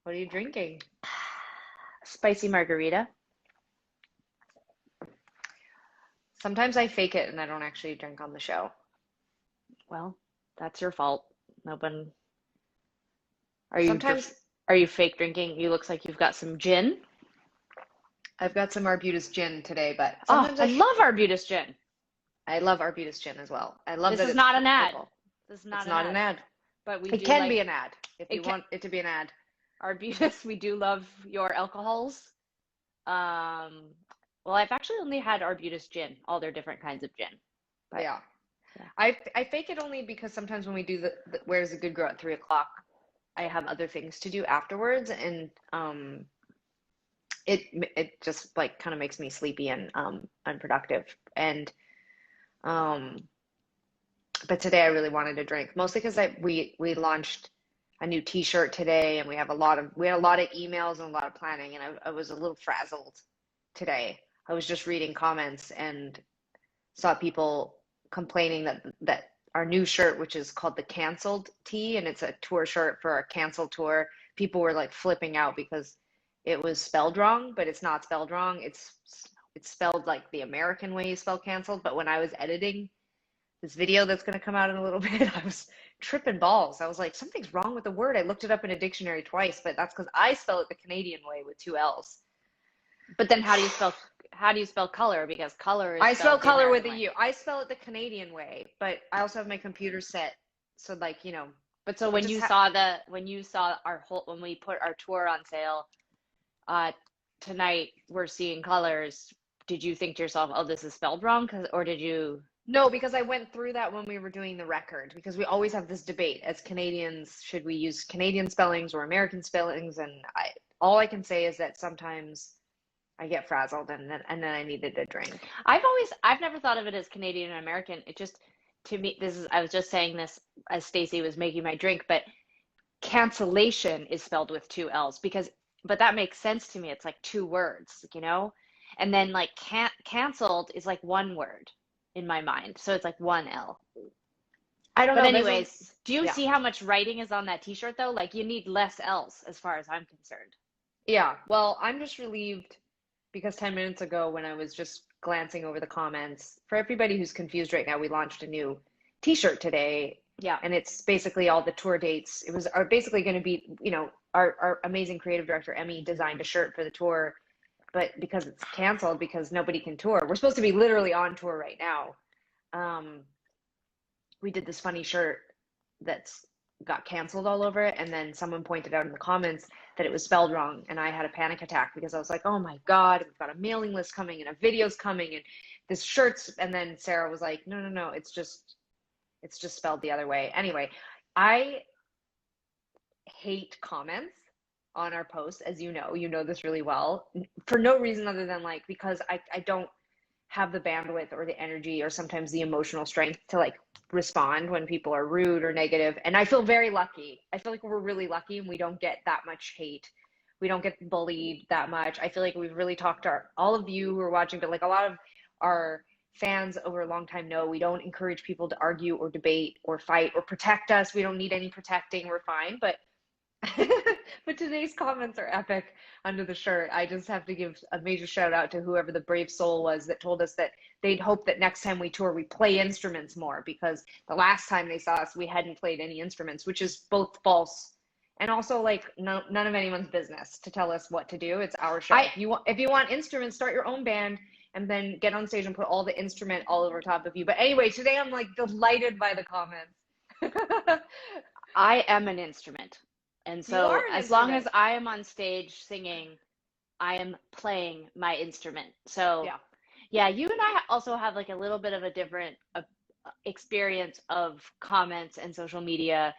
What are you drinking? Spicy margarita. Sometimes I fake it and I don't actually drink on the show. Well, that's your fault. No one. Are you Sometimes are you fake drinking? You looks like you've got some gin. I've got some Arbutus gin today, but Oh, sometimes I love Arbutus gin. I love Arbutus gin as well. I love This that is it's not an ad. purple. This is It's not an not an ad. ad. But we It do can be like an ad if it you can want it to be an ad. Arbutus. We do love your alcohols. Um, well, I've actually only had Arbutus gin, all their different kinds of gin. But Yeah. yeah. I fake it only because sometimes when we do the Where's the Good Girl at 3 o'clock, I have other things to do afterwards, and it just like kind of makes me sleepy and unproductive. And um, but today I really wanted to drink, mostly because we launched a new T-shirt today, and we had a lot of emails and a lot of planning, and I was a little frazzled today. I was just reading comments and saw people complaining that our new shirt, which is called the Canceled Tee, and it's a tour shirt for our canceled tour, people were like flipping out because it was spelled wrong, but it's not spelled wrong. It's spelled like the American way you spell canceled. But when I was editing this video that's going to come out in a little bit, I was tripping balls. I was like, something's wrong with the word. I looked it up in a dictionary twice, but that's because I spell it the Canadian way with two L's. But then how do you spell color? Because color is I spell spelled the color with American a way. U. I spell it the Canadian way, but I also have my computer set so like, But so it when just you ha saw our whole when we put our tour on sale uh tonight, we're seeing colors. Did you think to yourself, "Oh, this is spelled wrong?" Or did you? No, because I went through that when we were doing the record, because we always have this debate as Canadians, should we use Canadian spellings or American spellings? And all I can say is that sometimes I get frazzled and then I needed a drink. I've never thought of it as Canadian and American. It just to me this is I was just saying this as Stacy was making my drink, but cancellation is spelled with two L's because but that makes sense to me. It's like two words, you know? And then like canceled is like one word in my mind. So it's like one L. I don't But know. There's a anyways, do you Yeah. see how much writing is on that t-shirt though? Like you need less L's as far as I'm concerned. Yeah. Well, I'm just relieved because 10 minutes ago, when I was just glancing over the comments, for everybody who's confused right now, we launched a new t-shirt today, Yeah. and it's basically all the tour dates. It was are basically going to be, our amazing creative director, Emmy, designed a shirt for the tour, but because it's canceled, because nobody can tour, we're supposed to be literally on tour right now. Um, we did this funny shirt that's got canceled all over it, and then someone pointed out in the comments that it was spelled wrong, and I had a panic attack because I was like, oh my god, we've got a mailing list coming and a video's coming and this shirt's, and then Sarah was like, no, no, no, it's just spelled the other way. Anyway, I hate comments on our posts, as you know this really well, for no reason other than like because I don't have the bandwidth or the energy or sometimes the emotional strength to like respond when people are rude or negative. And I feel very lucky. I feel like we're really lucky and we don't get that much hate. We don't get bullied that much. I feel like we've really talked to all of you who are watching, but like a lot of our fans over a long time know we don't encourage people to argue or debate or fight or protect us. We don't need any protecting. We're fine. But but today's comments are epic under the shirt. I just have to give a major shout out to whoever the brave soul was that told us that they'd hope that next time we tour, we play instruments more because the last time they saw us, we hadn't played any instruments, which is both false and also like no, none of anyone's business to tell us what to do. It's our show. I If you want instruments, start your own band and then get on stage and put all the instrument all over top of you. But anyway, today I'm like delighted by the comments. I am an instrument. And You so are an as long instrument. as I am on stage singing, I am playing my instrument. So Yeah. yeah, you and I also have like a little bit of a different experience of comments and social media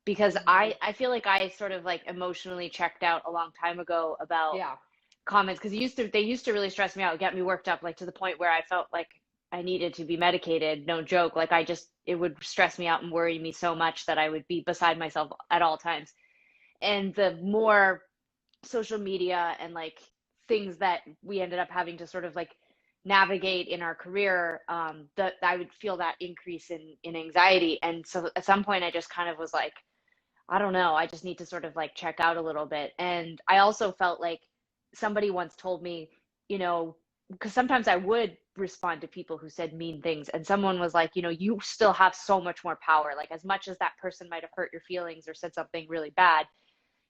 because Hmm. I feel like I sort of like emotionally checked out a long time ago about Yeah. comments because they used to really stress me out, get me worked up like to the point where I felt like I needed to be medicated, no joke. Like it would stress me out and worry me so much that I would be beside myself at all times. And the more social media and like things that we ended up having to sort of like navigate in our career, that I would feel that increase in anxiety. And so at some point I just kind of was like, I don't know. I just need to sort of like check out a little bit. And I also felt like somebody once told me, you know, because sometimes I would respond to people who said mean things, and someone was like, you know, you still have so much more power. Like, as much as that person might have hurt your feelings or said something really bad,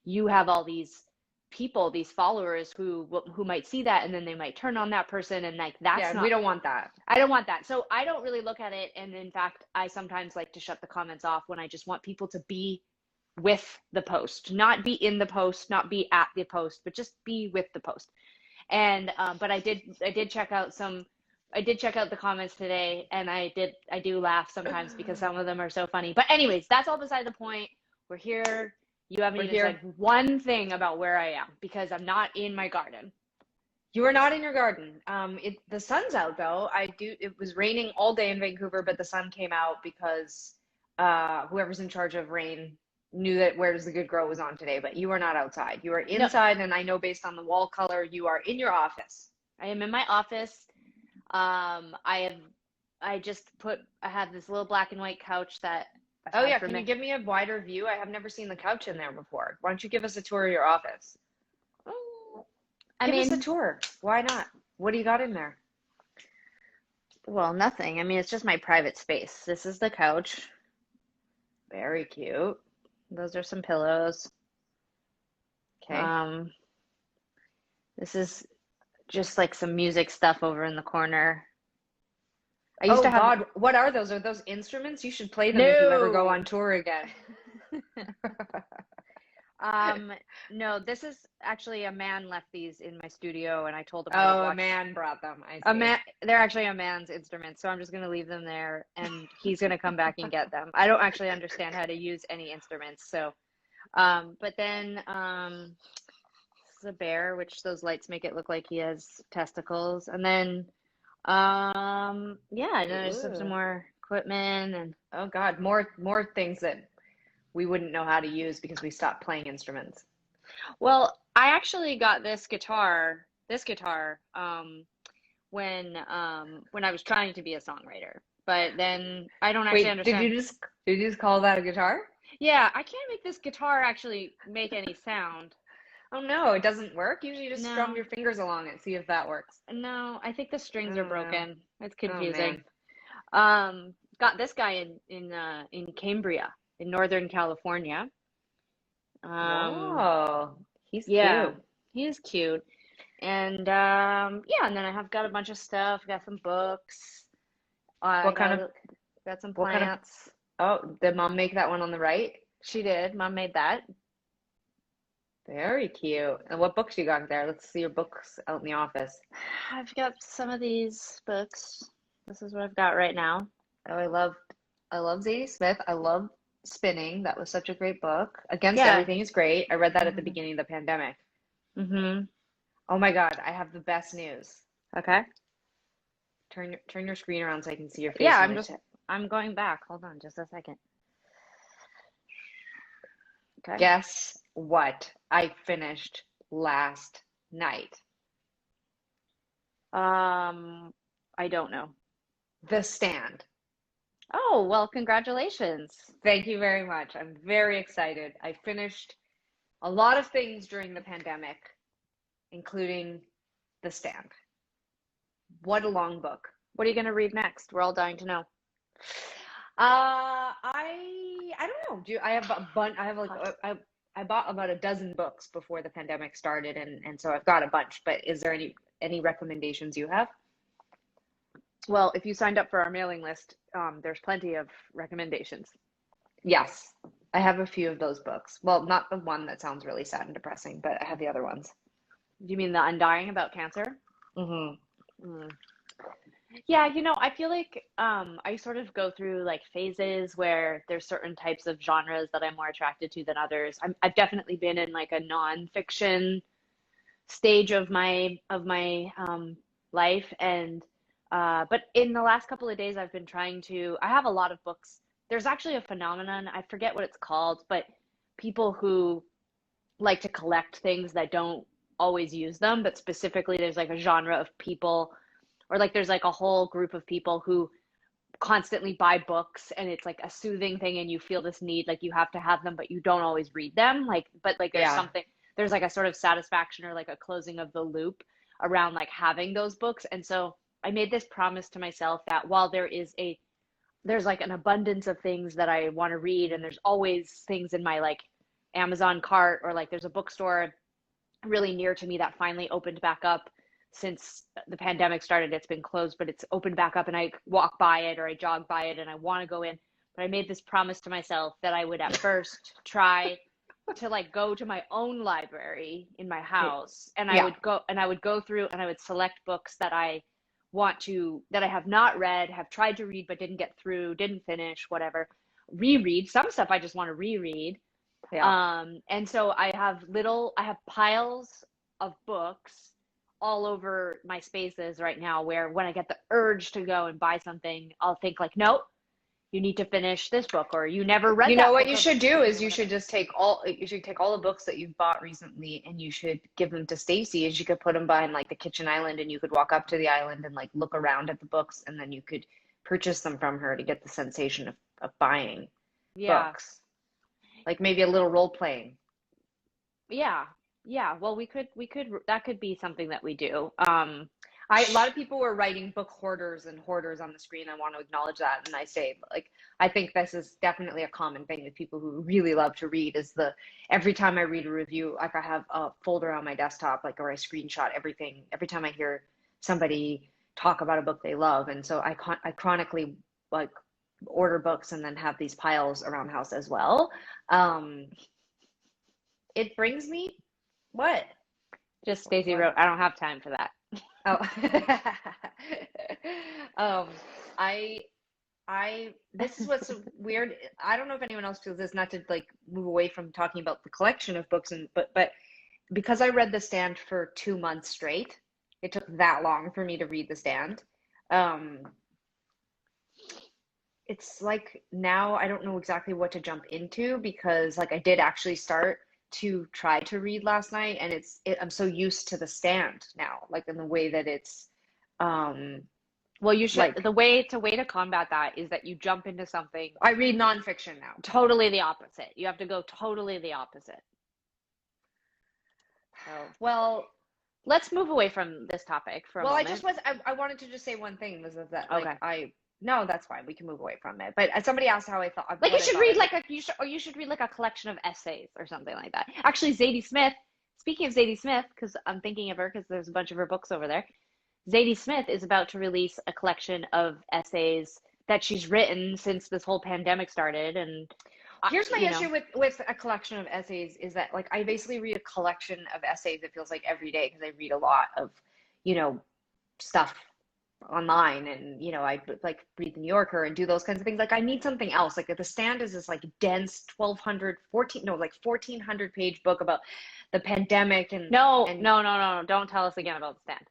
you have all these people, these followers who might see that and then they might turn on that person, and like Yeah, that's and we not, don't want that. I don't want that. So I don't really look at it. And in fact, I sometimes like to shut the comments off when I just want people to be with the post, not be in the post, not be at the post, but just be with the post. And but I did check out some, I did check out the comments today, and I do laugh sometimes because some of them are so funny. But anyways, that's all beside the point. We're here. You haven't We're even said here. one thing about where I am because I'm not in my garden. You are not in your garden. The sun's out though. It was raining all day in Vancouver, but the sun came out because whoever's in charge of rain knew that Where Does the Good Grow was on today, but you are not outside. You are No, inside, and I know based on the wall color, you are in your office. I am in my office. I have this little black and white couch that I've Oh had yeah, for can you me. give me a wider view? I have never seen the couch in there before. Why don't you give us a tour of your office? I Give us a mean, tour. Why not? What do you got in there? well, nothing. I mean, it's just my private space. This is the couch. Very cute. Those are some pillows. Okay. Um, this is just like some music stuff over in the corner. I used Oh to have God, what are those? Are those instruments? You should play them if you ever go no. on tour again. Um, no, this is actually a man left these in my studio, and I told him I would Oh, a watch man brought them. I a see. man. They're actually a man's instruments, so I'm just gonna leave them there, and he's gonna come back and get them. I don't actually understand how to use any instruments, so but then this is a bear, which those lights make it look like he has testicles, and then yeah, and then I just have some Ooh. more equipment and Oh God, more things that we wouldn't know how to use because we stopped playing instruments. well, I actually got this guitar, when I was trying to be a songwriter. But then I don't actually Wait, understand. did you just call that a guitar? Yeah, I can't make this guitar actually make any sound. Oh no, it doesn't work. Usually you just strum No, your fingers along it, see if that works. no, I think the strings are Oh no. broken. It's Oh confusing. man. Got this guy in Cambria, in Northern California. Um, Whoa. He's yeah, cute. he is cute. And yeah, and then I have got a bunch of stuff. Got some books. I What kind of got some what kind of plants. Oh, did mom make that one on the right? She did. Mom made that. Very cute. And what books you got there? Let's see your books out in the office. I've got some of these books. This is what I've got right now. Oh, I love Zadie Smith. I love Spinning. That was such a great book. Against Yeah. Everything is great. I read that at the hmm beginning of the pandemic. hmm Oh my God, I have the best news. Okay. Turn your screen around so I can see your Yeah, face when I say. I'm going back. Hold on just a second. Okay. Guess what I finished last night? I don't know. The Stand. Oh, well, congratulations. Thank you very much. I'm very excited. I finished a lot of things during the pandemic, including The Stand. What a long book. What are you going to read next? We're all dying to know. I don't know. I have a bunch. I have like I bought about a dozen books before the pandemic started, and so I've got a bunch. But is there any recommendations you have? Well, if you signed up for our mailing list, there's plenty of recommendations. Yes, I have a few of those books. Well, not the one that sounds really sad and depressing, but I have the other ones. Do you mean The Undying about cancer? Hmm. Mm. Yeah, I feel like I sort of go through like phases where there's certain types of genres that I'm more attracted to than others. I've definitely been in like a nonfiction stage of my life, and but in the last couple of days I've been trying to. I have a lot of books. There's actually a phenomenon, I forget what it's called, but people who like to collect things that don't always use them, but specifically there's like a genre of people, or like there's like a whole group of people who constantly buy books and it's like a soothing thing and you feel this need like you have to have them but you don't always read them, like, but like Yeah. there's like a sort of satisfaction or like a closing of the loop around like having those books. And so I made this promise to myself that while there's like an abundance of things that I want to read, and there's always things in my like Amazon cart, or like there's a bookstore really near to me that finally opened back up since the pandemic started. It's been closed, but it's opened back up and I walk by it or I jog by it and I want to go in. But I made this promise to myself that I would at first try to like go to my own library in my house, and Yeah. I would go through and I would select books that I have not read, have tried to read but didn't get through, didn't finish, whatever. Reread some stuff I just want to reread. Yeah. And so I have piles of books all over my spaces right now, where when I get the urge to go and buy something, I'll think like, nope, you need to finish this book, or you never read You that know what book you of should do history or is you whatever. should just take all the books that you've bought recently and you should give them to Stacy, and she could put them behind like the kitchen island, and you could walk up to the island and like look around at the books, and then you could purchase them from her to get the sensation of buying Yeah. books. Like maybe a little role playing. Yeah. Yeah. Well, that could be something that we do. A lot of people were writing book hoarders and hoarders on the screen. I want to acknowledge that. And I say, like, I think this is definitely a common thing with people who really love to read is every time I read a review, like I have a folder on my desktop, like, or I screenshot everything every time I hear somebody talk about a book they love. And so I chronically like order books and then have these piles around the house as well. Um, it brings me what? Just Stacey What? wrote, I don't have time for that. Oh, um, I, this is what's so weird. I don't know if anyone else feels this, not to like move away from talking about the collection of books, but because I read The Stand for 2 months straight, it took that long for me to read The Stand. Um, it's like now I don't know exactly what to jump into because like I did actually start to try to read last night, and I'm so used to The Stand now, like in the way that it's um Well, like the way to combat that is that you jump into something I read nonfiction now. totally the opposite. You have to go totally the opposite. So Well, let's move away from this topic for a I moment. just I wanted to just say one thing was that like Okay. no, that's fine. We can move away from it. But somebody asked how I thought Like what you I should thought read of it. like you should read like a collection of essays or something like that. Actually, Zadie Smith, speaking of Zadie Smith, because I'm thinking of her because there's a bunch of her books over there. Zadie Smith is about to release a collection of essays that she's written since this whole pandemic started. And, Here's my you know, issue with a collection of essays is that like I basically read a collection of essays, it feels like every day because I read a lot of, you know, stuff online, and I like read the New Yorker and do those kinds of things. Like I need something else. Like The Stand is this like dense 1400 page book about the pandemic and no. Don't tell us again about the stand.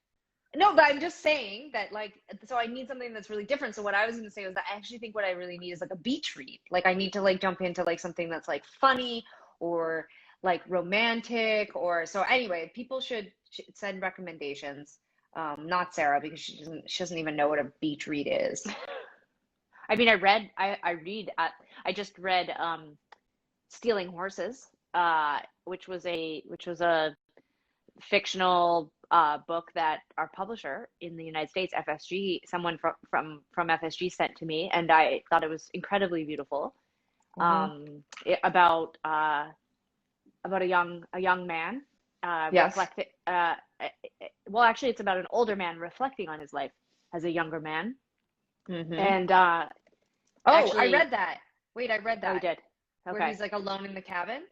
no, but I'm just saying that like so I need something that's really different. So what I was going to say was that I actually think what I really need is like a beach read. Like I need to like jump into like something that's like funny or like romantic, or so anyway, people should send recommendations. Not Sarah, because she doesn't even know what a beach read is. I mean, I just read Stealing Horses, which was a fictional book that our publisher in the United States, FSG, someone from FSG sent to me, and I thought it was incredibly beautiful. Hmm. About a young man Yes. reflecting. Well, actually, it's about an older man reflecting on his life as a younger man, Hmm. and Oh, I actually, read that. Wait, I read oh, he that. did. Where Okay, he's like alone in the cabin.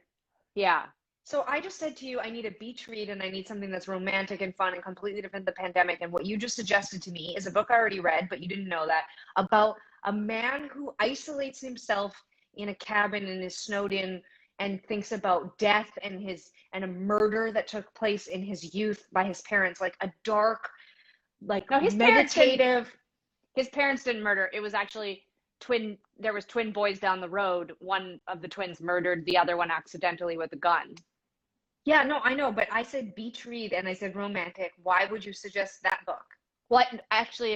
yeah. So I just said to you, I need a beach read and I need something that's romantic and fun and completely different than the pandemic. And what you just suggested to me is a book I already read, but you didn't know that, about a man who isolates himself in a cabin and is snowed in and thinks about death and a murder that took place in his youth by his parents, like a dark, like No, meditative. his parents didn't murder. It was actually there was twin boys down the road. One of the twins murdered the other one accidentally with a gun. Yeah, no, I know, but I said beach read and I said romantic. Why would you suggest that book? Well, actually,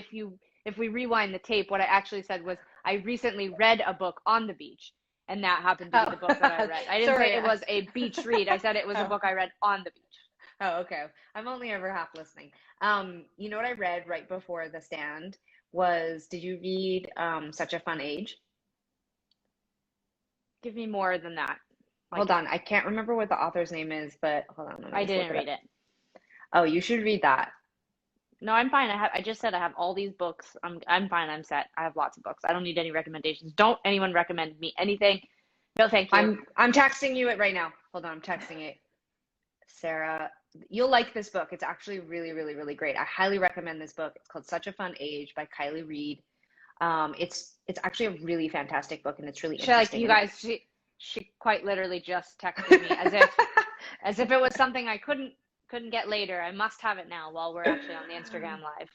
if we rewind the tape, what I actually said was I recently read a book on the beach, and that happened to be the book that I read. I didn't Sorry. say it was a beach read. I said it was a book I read on the beach. Oh, okay. I'm only ever half listening. You know what I read right before The Stand was, did you read Such a Fun Age? Give me more than that. Hold on, I can't remember what the author's name is, but hold on, let me I just look didn't it up. read it. Oh, you should read that. No, I'm fine. I just said I have all these books. I'm fine. I'm set. I have lots of books. I don't need any recommendations. Don't anyone recommend me anything. No, thank you. I'm texting you it right now. Hold on, I'm texting it. Sarah, you'll like this book. It's actually really, really, really great. I highly recommend this book. It's called Such a Fun Age by Kylie Reed. It's actually a really fantastic book, and it's really interesting. You guys, she quite literally just texted me as if it was something I couldn't get later. I must have it now while we're actually on the Instagram live.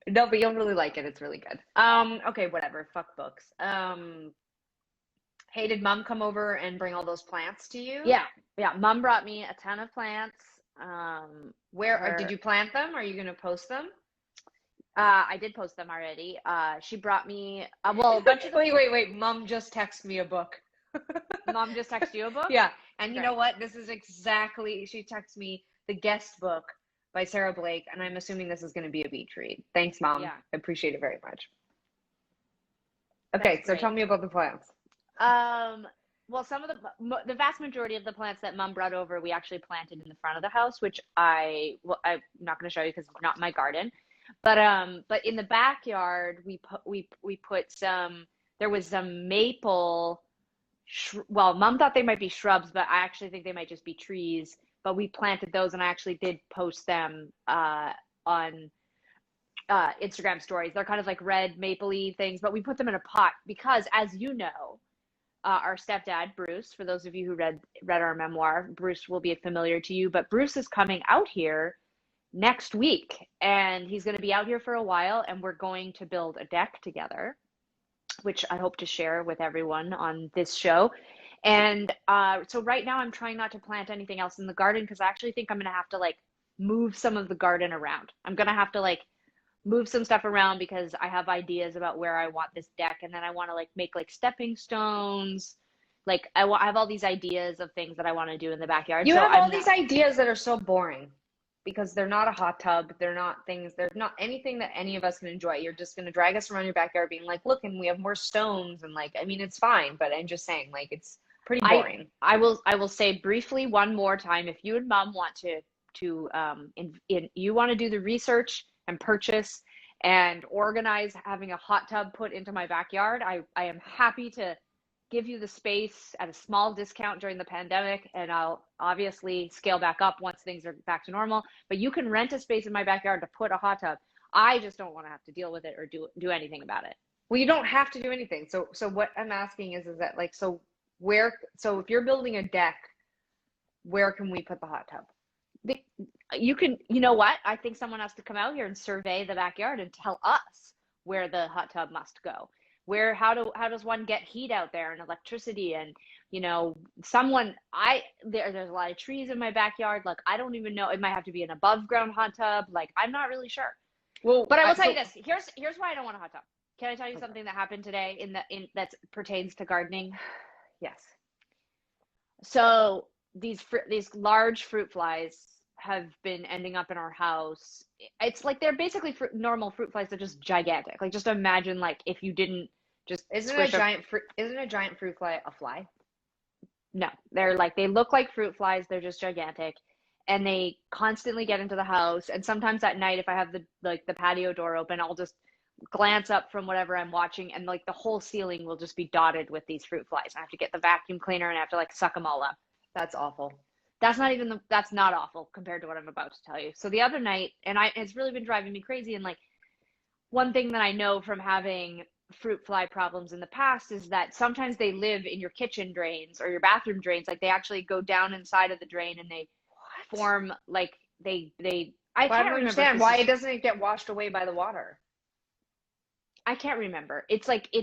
No, but you'll really like it. It's really good. Okay, whatever. Fuck books. Hey, did Mom come over and bring all those plants to you? Yeah. Mom brought me a ton of plants. Where did you plant them? Are you going to post them? I did post them already. She brought me a bunch of. Wait. Mom just texted me a book. Mom just texted you a book? Yeah. And you know what? This is exactly, she texted me the guest book by Sarah Blake, and I'm assuming this is going to be a beach read. Thanks, Mom. Yeah. I appreciate it very much. Okay, so tell me about the plants. Well, some of the vast majority of the plants that Mom brought over, we actually planted in the front of the house, which I'm not going to show you because it's not my garden. But in the backyard, we put some. There was some maple. Well, Mom thought they might be shrubs, but I actually think they might just be trees. But we planted those, and I actually did post them on Instagram stories. They're kind of like red mapley things, but we put them in a pot because, as you know, our stepdad, Bruce, for those of you who read our memoir, Bruce will be familiar to you, but Bruce is coming out here next week, and he's going to be out here for a while, and we're going to build a deck together, which I hope to share with everyone on this show. And so right now I'm trying not to plant anything else in the garden because I actually think I'm going to have to like move some of the garden around. I'm going to have to like move some stuff around because I have ideas about where I want this deck, and then I want to like make like stepping stones. Like I have all these ideas of things that I want to do in the backyard. You have all these ideas that are so boring because they're not a hot tub. They're not anything that any of us can enjoy. You're just going to drag us around your backyard being like, look, and we have more stones. And like, I mean, it's fine, but I'm just saying like, it's pretty boring. I will say briefly one more time, if you and Mom want you want to do the research and purchase and organize having a hot tub put into my backyard, I am happy to give you the space at a small discount during the pandemic, and I'll obviously scale back up once things are back to normal, but you can rent a space in my backyard to put a hot tub. I just don't want to have to deal with it or do anything about it. Well, you don't have to do anything. So what I'm asking is that like, so if you're building a deck, where can we put the hot tub? You know what? I think someone has to come out here and survey the backyard and tell us where the hot tub must go. How does one get heat out there and electricity? And there's a lot of trees in my backyard. Like, I don't even know. It might have to be an above ground hot tub. Like, I'm not really sure. Well, but I will tell you this. Here's why I don't want a hot tub. Can I tell you something that happened today that pertains to gardening? Yes. So these large fruit flies have been ending up in our house. It's like they're basically normal fruit flies. They're just gigantic. Like, just imagine like if you didn't just isn't a giant fruit fly a fly? No, they look like fruit flies. They're just gigantic, and they constantly get into the house. And sometimes at night, if I have the patio door open, I'll just glance up from whatever I'm watching, and like the whole ceiling will just be dotted with these fruit flies. I have to get the vacuum cleaner and I have to like suck them all up. That's awful. That's not awful compared to what I'm about to tell you. So the other night, it's really been driving me crazy. And like, one thing that I know from having fruit fly problems in the past is that sometimes they live in your kitchen drains or your bathroom drains. Like, they actually go down inside of the drain and they form like I don't understand why doesn't it get washed away by the water? I can't remember. It's like I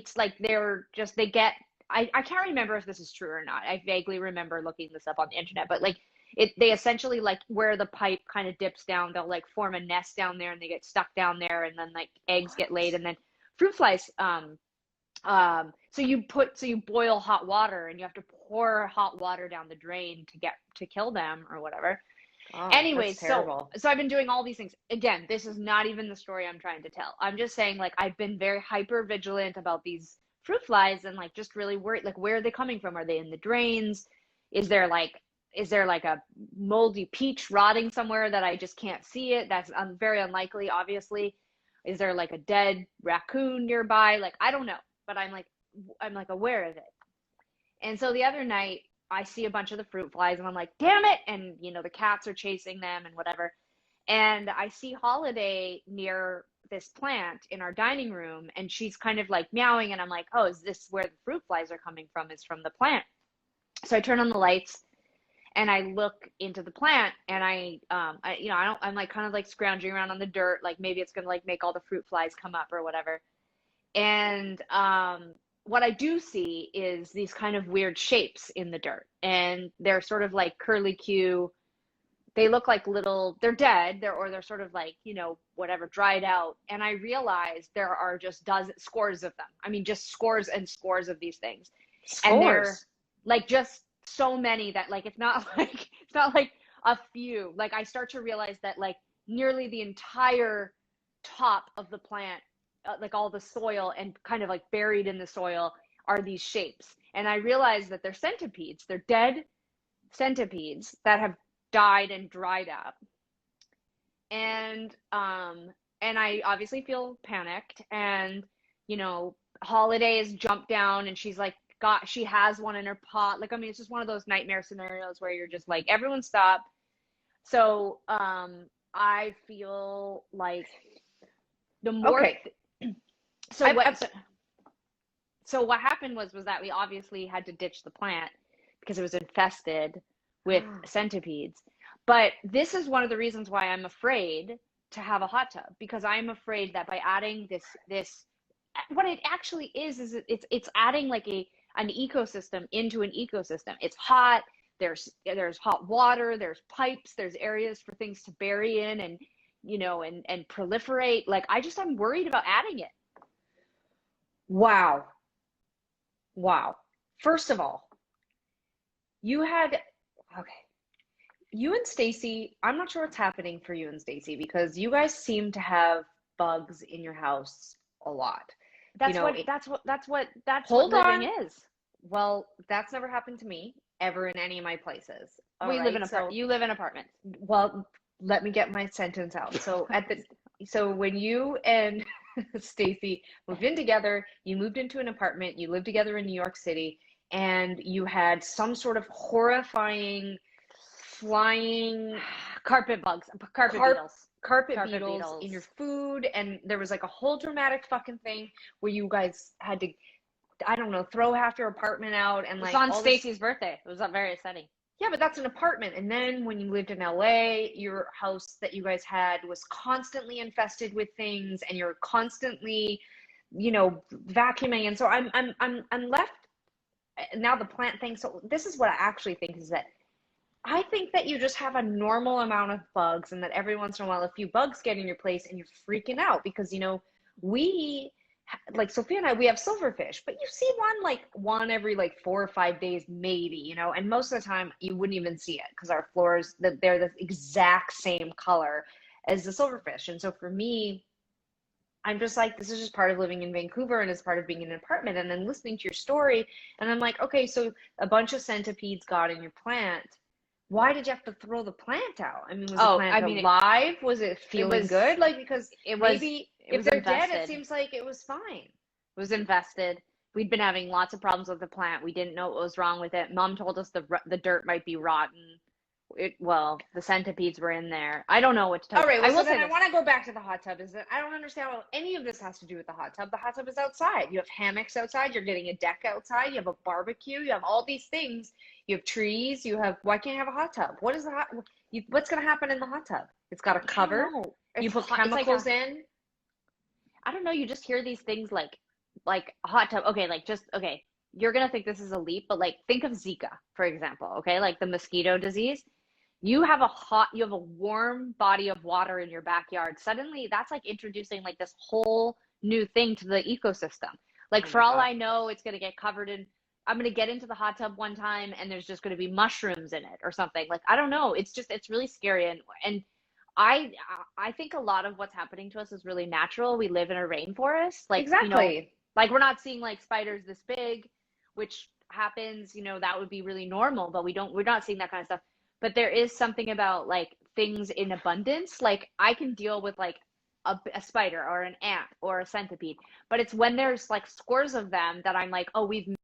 can't remember if this is true or not. I vaguely remember looking this up on the internet, but like they essentially like where the pipe kind of dips down, they'll like form a nest down there and they get stuck down there and then like eggs get laid What? and then fruit flies so you boil hot water and you have to pour hot water down the drain to kill them or whatever. Oh, that's Anyways, terrible. so I've been doing all these things. Again, this is not even the story I'm trying to tell. I'm just saying like I've been very hyper vigilant about these fruit flies and like just really worried like where are they coming from? Are they in the drains? Is there like a moldy peach rotting somewhere that I just can't see it? That's very unlikely, obviously. Is there like a dead raccoon nearby? Like I don't know, but I'm like aware of it. And so the other night I see a bunch of the fruit flies and I'm like, damn it. And, you know, the cats are chasing them and whatever. And I see Holiday near this plant in our dining room and she's kind of like meowing. And I'm like, oh, is this where the fruit flies are coming from? Is from the plant. So I turn on the lights and I look into the plant and I'm like kind of like scrounging around on the dirt. Like maybe it's going to like make all the fruit flies come up or whatever. And what I do see is these kind of weird shapes in the dirt, and they're sort of like curly-Q. They look like they're dead, they're sort of like, you know, whatever, dried out. And I realize there are just scores of them. I mean, just scores and scores of these things. And they're Scores. like just so many that like it's not like a few. Like I start to realize that like nearly the entire top of the plant, like all the soil and kind of like buried in the soil are these shapes. And I realize that they're centipedes. They're dead centipedes that have died and dried up. And I obviously feel panicked. And, you know, Holiday has jumped down and she has one in her pot. Like, I mean, it's just one of those nightmare scenarios where you're just like, everyone stop. So I feel like the more Okay. so I, what I, so, so what happened was that we obviously had to ditch the plant because it was infested with centipedes. But this is one of the reasons why I'm afraid to have a hot tub, because I'm afraid that by adding this what it actually is it's adding like an ecosystem into an ecosystem. It's hot, there's hot water, there's pipes, there's areas for things to bury in and, you know, and proliferate. Like I'm worried about adding it. wow. Wow. First of all, okay. You and Stacy, I'm not sure what's happening for you and Stacy because you guys seem to have bugs in your house a lot. You know, That's what hold living on. is. Well, that's never happened to me ever in any of my places. All We live in right. So, you live in apartments. well, let me get my sentence out. So when you and Stacy moved in together, you moved into an apartment, you lived together in New York City, and you had some sort of horrifying flying Carpet bugs, carpet carp beetles, carpet carpet beetles in your beetles. food, and there was like a whole dramatic fucking thing where you guys had to, I don't know, throw half your apartment out and It was like on all this. Stacy's birthday. It was very exciting. Yeah, but that's an apartment. And then when you lived in LA, your house that you guys had was constantly infested with things and you're constantly, you know, vacuuming. And so I'm left now the plant thing. So this is what I actually think is that I think that you just have a normal amount of bugs and that every once in a while a few bugs get in your place and you're freaking out because, you know, we like Sophia and I, we have silverfish, but you see one every like 4 or 5 days, maybe, you know, and most of the time you wouldn't even see it because our floors, they're the exact same color as the silverfish. And so for me, I'm just like, this is just part of living in Vancouver and it's part of being in an apartment. And then listening to your story, and I'm like, okay, so a bunch of centipedes got in your plant. Why did you have to throw the plant out? I mean, was the Oh, plant I mean, alive? Was it it feeling was good? Like, because it was maybe it if was they're dead, it infested. seems like it was fine. It was infested. We'd been having lots of problems with the plant. We didn't know what was wrong with it. Mom told us the dirt might be rotten. The centipedes were in there. I don't know what to tell All you. right, I well, so will say then I this. want to go back to the hot tub. Is that I don't understand how any of this has to do with the hot tub. The hot tub is outside. You have hammocks outside. You're getting a deck outside. You have a barbecue. You have all these things. You have trees. Why can't you have a hot tub? What's going to happen in the hot tub? It's got a cover. I don't know. You It's put hot. It's like chemicals in. I don't know. You just hear these things like a hot tub. Okay, like just okay. You're gonna think this is a leap, but like think of Zika, for example. Okay, like the mosquito disease. you have a warm body of water in your backyard. Suddenly that's like introducing like this whole new thing to the ecosystem. Like Oh for my all God. I know, it's going to get covered in, I'm going to get into the hot tub one time and there's just going to be mushrooms in it or something. Like, I don't know. It's really scary. And I, I think a lot of what's happening to us is really natural. We live in a rainforest. Like, Exactly. like we're not seeing like spiders this big, which happens, that would be really normal, but we're not seeing that kind of stuff. But there is something about like things in abundance. Like I can deal with like a spider or an ant or a centipede, but it's when there's like scores of them that I'm like, oh, we've.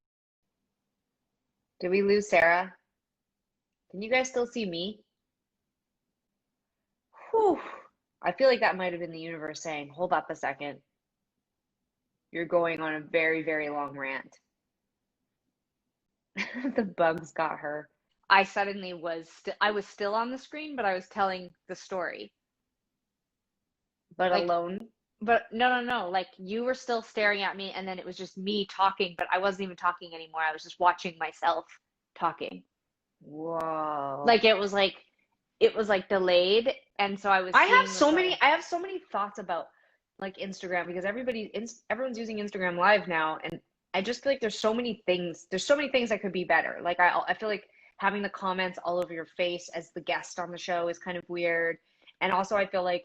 Did we lose Sarah? Can you guys still see me? Whew. I feel like that might have been the universe saying, hold up a second. You're going on a very, very long rant. The bugs got her. I suddenly I was still on the screen, but I was telling the story. But Like, alone? but no. Like you were still staring at me, and then it was just me talking, but I wasn't even talking anymore. I was just watching myself talking. Whoa. Like it was like delayed, and so I was seeing the story. I have so many thoughts about like Instagram because everyone's using Instagram Live now, and I just feel like there's so many things that could be better. Like I feel like having the comments all over your face as the guest on the show is kind of weird. And also I feel like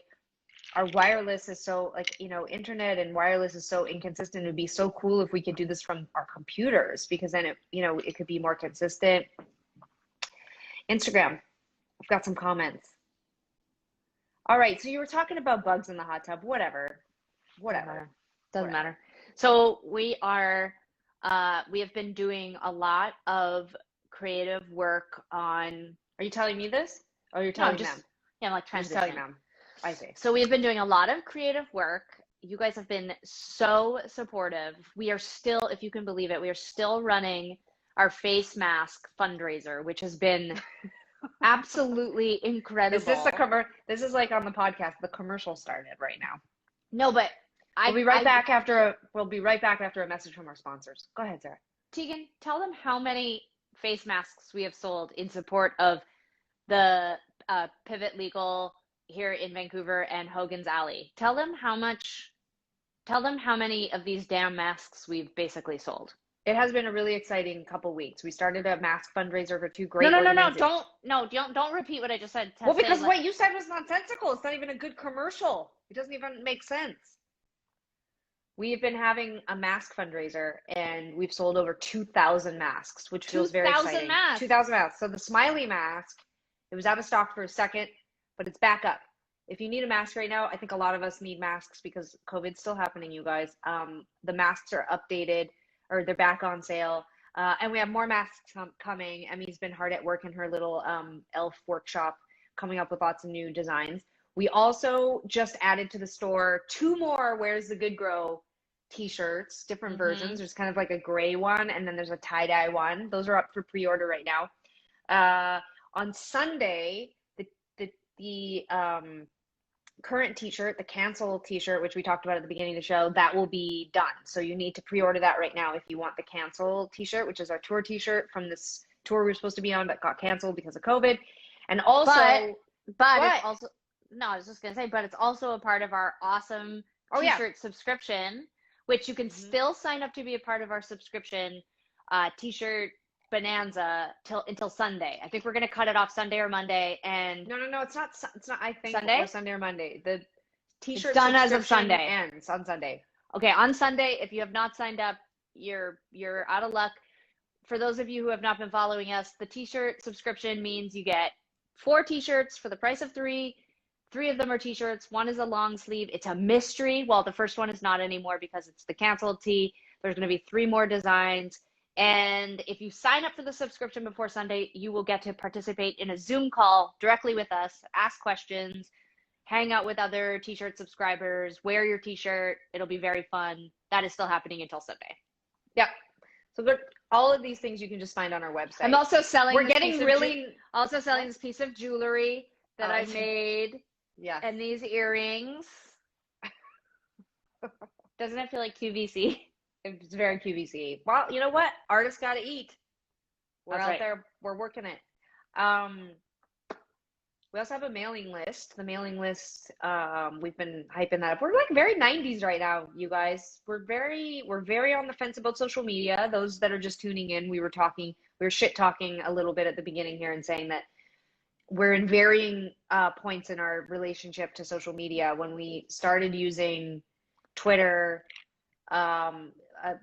our wireless is so like, internet and wireless is so inconsistent. It would be so cool if we could do this from our computers because then it could be more consistent. Instagram, I've got some comments. All right, so you were talking about bugs in the hot tub. Whatever. Doesn't matter. So we have been doing a lot of creative work on. Are you telling me this? Oh, you're No, telling them. Yeah, I'm like I'm just telling transitioning. them. I see. So we have been doing a lot of creative work. You guys have been so supportive. We are still, if you can believe it, we are still running our face mask fundraiser, which has been absolutely incredible. Is this This is like on the podcast. The commercial started right now. No, but We'll be right back after a message from our sponsors. Go ahead, Sarah. Tegan, tell them how many face masks we have sold in support of the Pivot Legal here in Vancouver and Hogan's Alley. Tell them how many of these damn masks we've basically sold. It has been a really exciting couple weeks. We started a mask fundraiser for two great organizations. Don't repeat what I just said. Well, because what you said was nonsensical. It's not even a good commercial. It doesn't even make sense. We've been having a mask fundraiser and we've sold over 2,000 masks, which feels very exciting. 2,000 masks. So the smiley mask, it was out of stock for a second, but it's back up. If you need a mask right now, I think a lot of us need masks because COVID's still happening, you guys. The masks are updated or they're back on sale. And we have more masks coming. Emmy's been hard at work in her little elf workshop, coming up with lots of new designs. We also just added to the store 2 more Where's the Good Grow t-shirts, different versions. There's kind of like a gray one, and then there's a tie-dye one. Those are up for pre-order right now. On Sunday, the current t-shirt, the cancel t-shirt, which we talked about at the beginning of the show, that will be done. So you need to pre-order that right now if you want the cancel t-shirt, which is our tour t-shirt from this tour we were supposed to be on that got canceled because of COVID. And also, but it's also, no, I was just gonna say, but it's also a part of our awesome t-shirt subscription, which you can still sign up to be a part of our subscription t-shirt bonanza until Sunday. I think we're gonna cut it off Sunday or Monday. And no, it's not. I think Sunday or Sunday or Monday. The t-shirt it's done as of Sunday. Ends on Sunday. Okay, on Sunday, if you have not signed up, you're out of luck. For those of you who have not been following us, the t-shirt subscription means you get 4 t-shirts for the price of 3. 3 of them are t-shirts. 1 is a long sleeve. It's a mystery. Well, the first one is not anymore because it's the canceled tee. There's going to be 3 more designs. And if you sign up for the subscription before Sunday, you will get to participate in a Zoom call directly with us, ask questions, hang out with other t-shirt subscribers, wear your t-shirt. It'll be very fun. That is still happening until Sunday. Yep. So all of these things you can just find on our website. I'm also selling. We're getting also selling this piece of jewelry that I made. Yeah. And these earrings. Doesn't it feel like QVC? It's very QVC. Well, you know what? Artists got to eat. We're That's out right. there. We're working it. We also have a mailing list. The mailing list, we've been hyping that up. We're like very 90s right now, you guys. We're very on the fence about social media. Those that are just tuning in, we were shit talking a little bit at the beginning here and saying that we're in varying points in our relationship to social media. When we started using Twitter,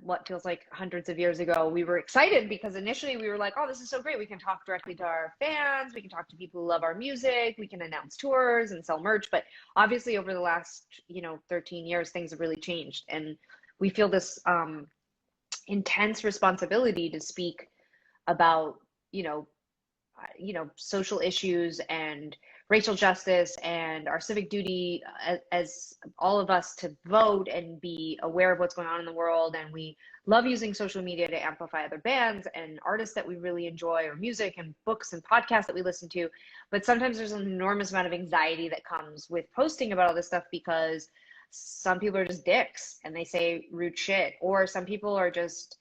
what feels like hundreds of years ago, we were excited because initially we were like, oh, this is so great. We can talk directly to our fans. We can talk to people who love our music. We can announce tours and sell merch. But obviously over the last, 13 years, things have really changed. And we feel this intense responsibility to speak about, social issues and racial justice and our civic duty as all of us to vote and be aware of what's going on in the world. And we love using social media to amplify other bands and artists that we really enjoy, or music and books and podcasts that we listen to. But sometimes there's an enormous amount of anxiety that comes with posting about all this stuff, because some people are just dicks and they say rude shit, or some people are just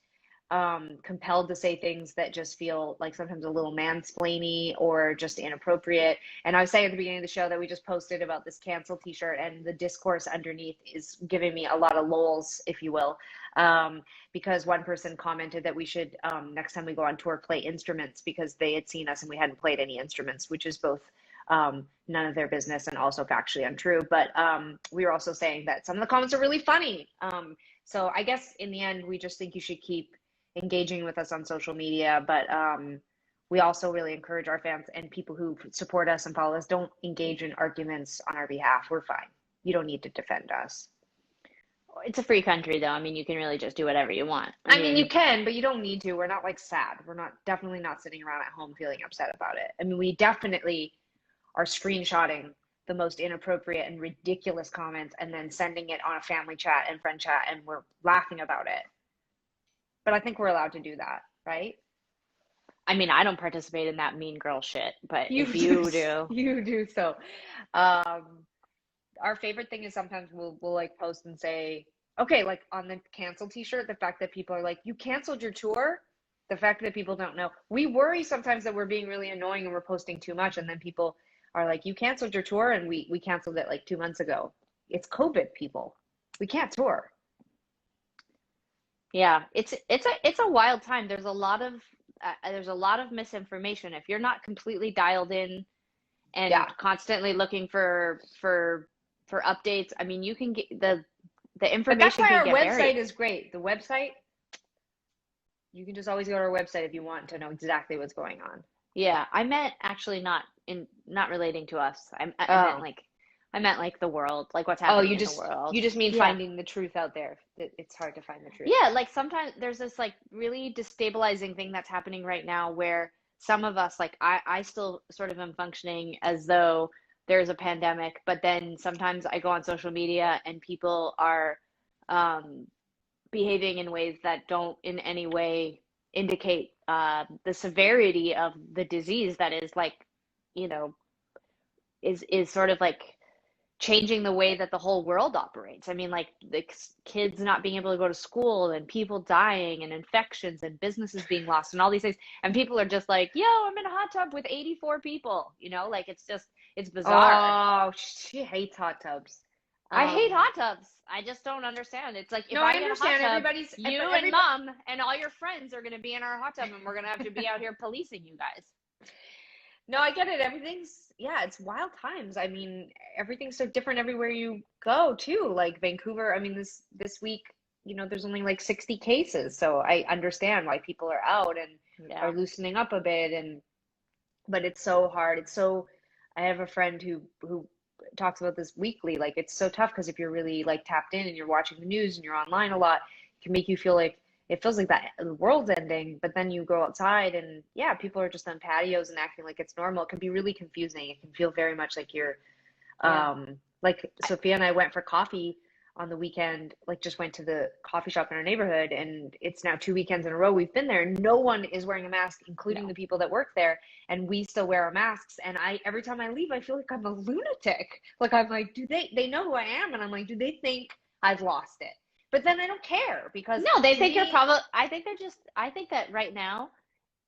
compelled to say things that just feel like sometimes a little mansplainy or just inappropriate. And I was saying at the beginning of the show that we just posted about this cancel t-shirt, and the discourse underneath is giving me a lot of lols, if you will, because one person commented that we should, next time we go on tour, play instruments, because they had seen us and we hadn't played any instruments, which is both none of their business and also factually untrue. But we were also saying that some of the comments are really funny. So I guess in the end, we just think you should keep engaging with us on social media, but we also really encourage our fans and people who support us and follow us, don't engage in arguments on our behalf. We're fine. You don't need to defend us. It's a free country, though. I mean, you can really just do whatever you want. I mean, you can, but you don't need to. We're not like sad. We're definitely not sitting around at home feeling upset about it. I mean, we definitely are screenshotting the most inappropriate and ridiculous comments and then sending it on a family chat and friend chat, and we're laughing about it. But I think we're allowed to do that, right? I mean, I don't participate in that mean girl shit, but if you do. You do. So our favorite thing is sometimes we'll like post and say, okay, like on the cancel t-shirt, the fact that people are like, you canceled your tour, the fact that people don't know. We worry sometimes that we're being really annoying and we're posting too much, and then people are like, you canceled your tour, and we canceled it like 2 months ago. It's COVID, people. We can't tour. Yeah, it's a wild time. There's a lot of misinformation. If you're not completely dialed in and constantly looking for updates, I mean, you can get the information. But that's why our website buried. is great. The website, you can just always go to our website if you want to know exactly what's going on. Yeah, I meant actually not relating to us. I meant like the world, like what's happening in the world. You just mean finding the truth out there. It's hard to find the truth. Yeah, like sometimes there's this like really destabilizing thing that's happening right now where some of us, like I still sort of am functioning as though there's a pandemic, but then sometimes I go on social media and people are behaving in ways that don't in any way indicate the severity of the disease that is like, is sort of like changing the way that the whole world operates. I mean, like the kids not being able to go to school and people dying and infections and businesses being lost and all these things. And people are just like, yo, I'm in a hot tub with 84 people, like it's bizarre. Oh, she hates hot tubs. I hate hot tubs. I just don't understand. It's like, if I understand get a hot tub, and mom and all your friends are going to be in our hot tub, and we're going to have to be out here policing you guys. No, I get it. It's wild times. I mean, everything's so different everywhere you go too. Like Vancouver, I mean, this week, there's only like 60 cases. So I understand why people are out and are loosening up a bit. But it's so hard. I have a friend who talks about this weekly. Like, it's so tough because if you're really like tapped in and you're watching the news and you're online a lot, it can make you feel like it feels like that the world's ending. But then you go outside and people are just on patios and acting like it's normal. It can be really confusing. It can feel very much like you're like Sophia and I went for coffee on the weekend, like just went to the coffee shop in our neighborhood, and it's now 2 weekends in a row we've been there. No one is wearing a mask, including the people that work there, and we still wear our masks. And every time I leave, I feel like I'm a lunatic. Like, I'm like, they know who I am? And I'm like, do they think I've lost it? But then I don't care, because no, they think you're I think that right now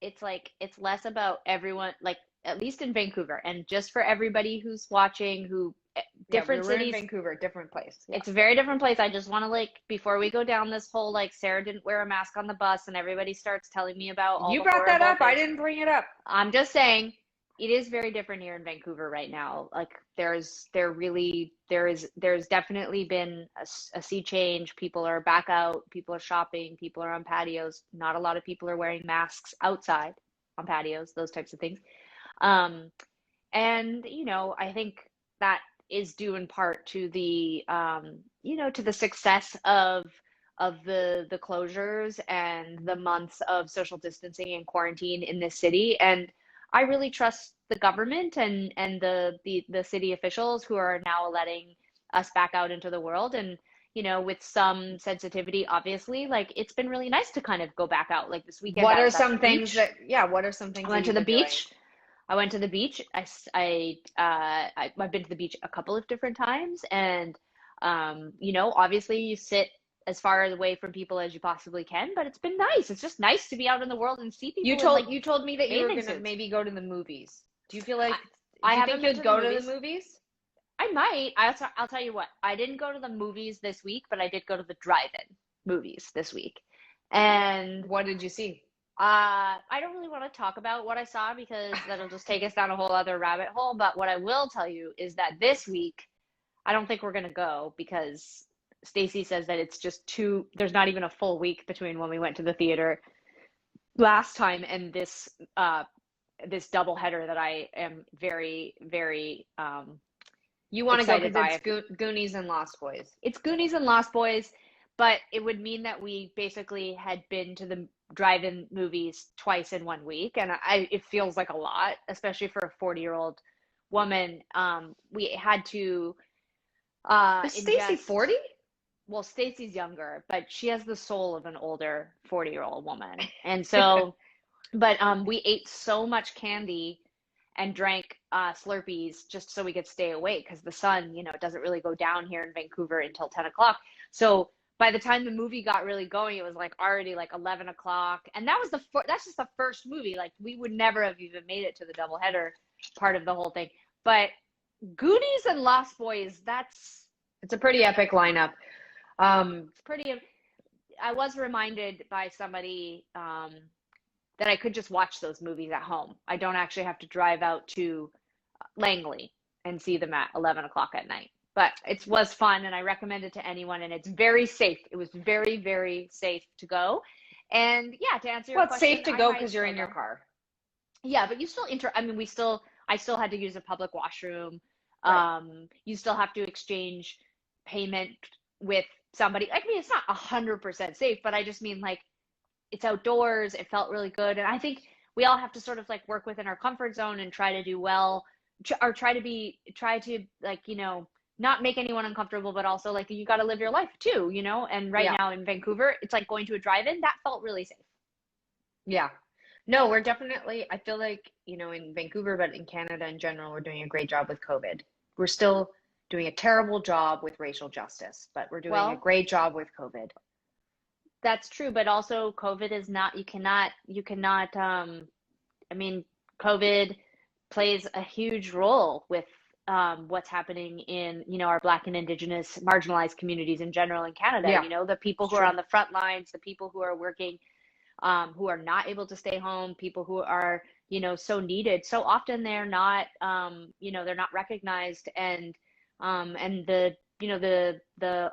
it's like, it's less about everyone. Like, at least in Vancouver, and just for everybody who's watching, who Yeah, we different were in cities, Vancouver, different place. Yeah. it's a very different place. I just want to like, before we go down this whole like Sara didn't wear a mask on the bus and everybody starts telling me about all You the brought that horrible up. I things. didn't bring it up. I'm just saying it is very different here in Vancouver right now. Like there's definitely been a sea change. People are back out, people are shopping, people are on patios. Not a lot of people are wearing masks outside on patios, those types of things. Um, and I think that is due in part to the to the success of the closures and the months of social distancing and quarantine in this city. And I really trust the government and the city officials who are now letting us back out into the world. And with some sensitivity, obviously, like it's been really nice to kind of go back out. Like this weekend, What I are was at the some things beach. that, yeah, what are some things I that went to you've the been doing? beach. I went to the beach. I've been to the beach a couple of different times, and obviously you sit as far away from people as you possibly can, but it's been nice. It's just nice to be out in the world and see You people in like told you told me that you were bathing gonna suits. maybe go to the movies. Do you feel like, I do you haven't think been you'd to the go to the movies. movies? I might. I'll tell you what. I didn't go to the movies this week, but I did go to the drive-in movies this week. And What did you see? I don't really want to talk about what I saw because that'll just take us down a whole other rabbit hole. But what I will tell you is that this week, I don't think we're going to go because Stacy says that it's just there's not even a full week between when we went to the theater last time and this double header that I am very, very You want to go excited because by. it's Goonies and Lost Boys. It's Goonies and Lost Boys, but it would mean that we basically had been to the drive-in movies twice in 1 week, and it feels like a lot, especially for a 40-year-old woman. We had to Is Stacy ingest. 40? Well, Stacy's younger, but she has the soul of an older 40-year-old woman, and so. But we ate so much candy and drank Slurpees just so we could stay awake because the sun, it doesn't really go down here in Vancouver until 10 o'clock. So by the time the movie got really going, it was like already like 11 o'clock. And that was that's just the first movie. Like we would never have even made it to the doubleheader part of the whole thing. But Goonies and Lost Boys, It's a pretty epic lineup. it's pretty. I was reminded by somebody that I could just watch those movies at home. I don't actually have to drive out to Langley and see them at 11 o'clock at night. But it was fun and I recommend it to anyone and it's very safe. It was very, very safe to go. And yeah, to answer your Well, it's question, safe to go because you're in your car. Yeah, but you still I still had to use a public washroom. Right. You still have to exchange payment with somebody. I mean, it's not 100% safe, but I just mean like it's outdoors. It felt really good. And I think we all have to sort of like work within our comfort zone and try to do well or try to like, not make anyone uncomfortable, but also like you got to live your life too, and right Yeah. now in Vancouver, it's like going to a drive-in that felt really safe. Yeah. No, we're definitely, I feel like, in Vancouver, but in Canada in general, we're doing a great job with COVID. We're still doing a terrible job with racial justice, but we're doing a Well, great job with COVID. that's true, but also COVID is not, you cannot, I mean, COVID plays a huge role with what's happening in, our Black and Indigenous marginalized communities in general in Canada. Yeah, The people it's who are true. on the front lines, the people who are working, who are not able to stay home, people who are, so needed. So often they're not recognized, and the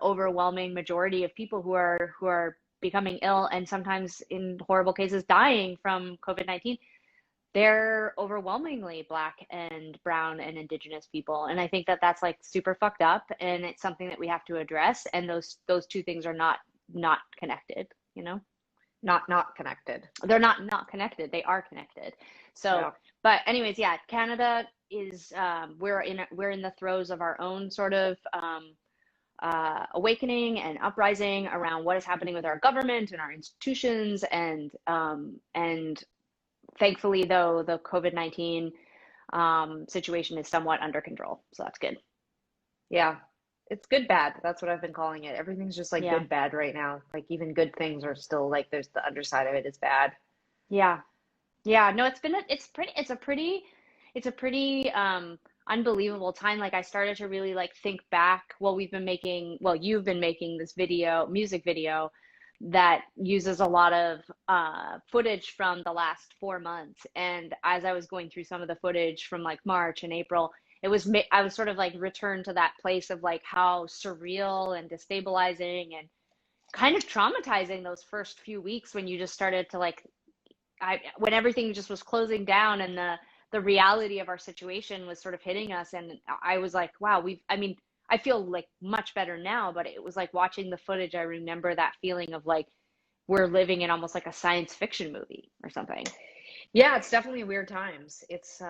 overwhelming majority of people who are becoming ill and sometimes in horrible cases dying from COVID-19, they're overwhelmingly Black and Brown and Indigenous people. And I think that that's like super fucked up and it's something that we have to address. And those two things are not connected, Not connected. They're not connected. They are connected. So, Yeah. but anyways, yeah, Canada is, we're in the throes of our own sort of, awakening and uprising around what is happening with our government and our institutions, and thankfully, though, the COVID-19 situation is somewhat under control, so that's good. Yeah. It's good, bad. That's what I've been calling it. Everything's just like Yeah, good, bad right now. Like even good things are still like there's the underside of it is bad. yeah, yeah. No, it's a pretty. it's a pretty unbelievable time. Like I started to really like think back. Well, you've been making this music video that uses a lot of footage from the last 4 months. And as I was going through some of the footage from like March and April, I was sort of like returned to that place of like how surreal and destabilizing and kind of traumatizing those first few weeks when you just started to like when everything just was closing down and the reality of our situation was sort of hitting us. And I was like, wow, I mean, I feel like much better now, but it was like watching the footage. I remember that feeling of like we're living in almost like a science fiction movie or something. Yeah, it's definitely weird times. It's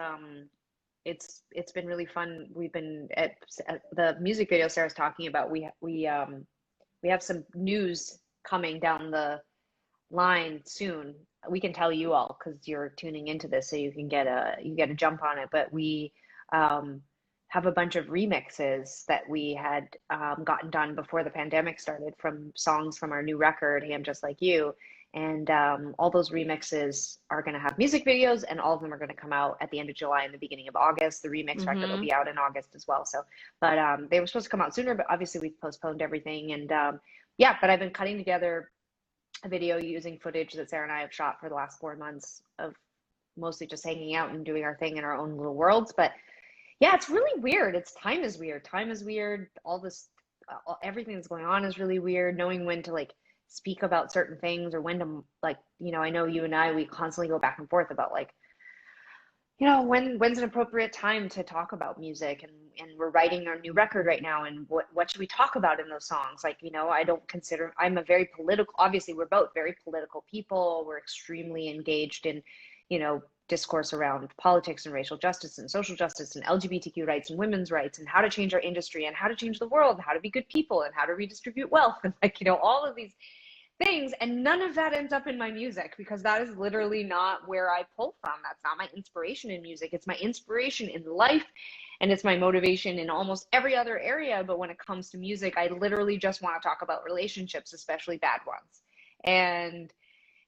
been really fun. We've been at the music video Sarah's talking about. We have some news coming down the line soon. We can tell you all because you're tuning into this, so you get a jump on it. But we um, have a bunch of remixes that we had gotten done before the pandemic started from songs from our new record, "Hey, I'm Just Like You." And all those remixes are going to have music videos, and all of them are going to come out at the end of July and the beginning of August. The remix record will Mm-hmm. be out in August as well. So, but they were supposed to come out sooner, but obviously we've postponed everything. And yeah, but I've been cutting together a video using footage that Sarah and I have shot for the last 4 months of mostly just hanging out and doing our thing in our own little worlds. But yeah, it's really weird. Time is weird. Time is weird. All this, everything that's going on is really weird. Knowing when to like speak about certain things or when to like, I know you and I, we constantly go back and forth about like, when's an appropriate time to talk about music, and we're writing our new record right now, and what should we talk about in those songs? Like, I don't consider I'm a very political, obviously we're both very political people. We're extremely engaged in, discourse around politics and racial justice and social justice and LGBTQ rights and women's rights and how to change our industry and how to change the world and how to be good people and how to redistribute wealth and like, all of these things, and none of that ends up in my music because that is literally not where I pull from. That's not my inspiration in music. It's my inspiration in life, and it's my motivation in almost every other area. But when it comes to music, I literally just want to talk about relationships, especially bad ones. And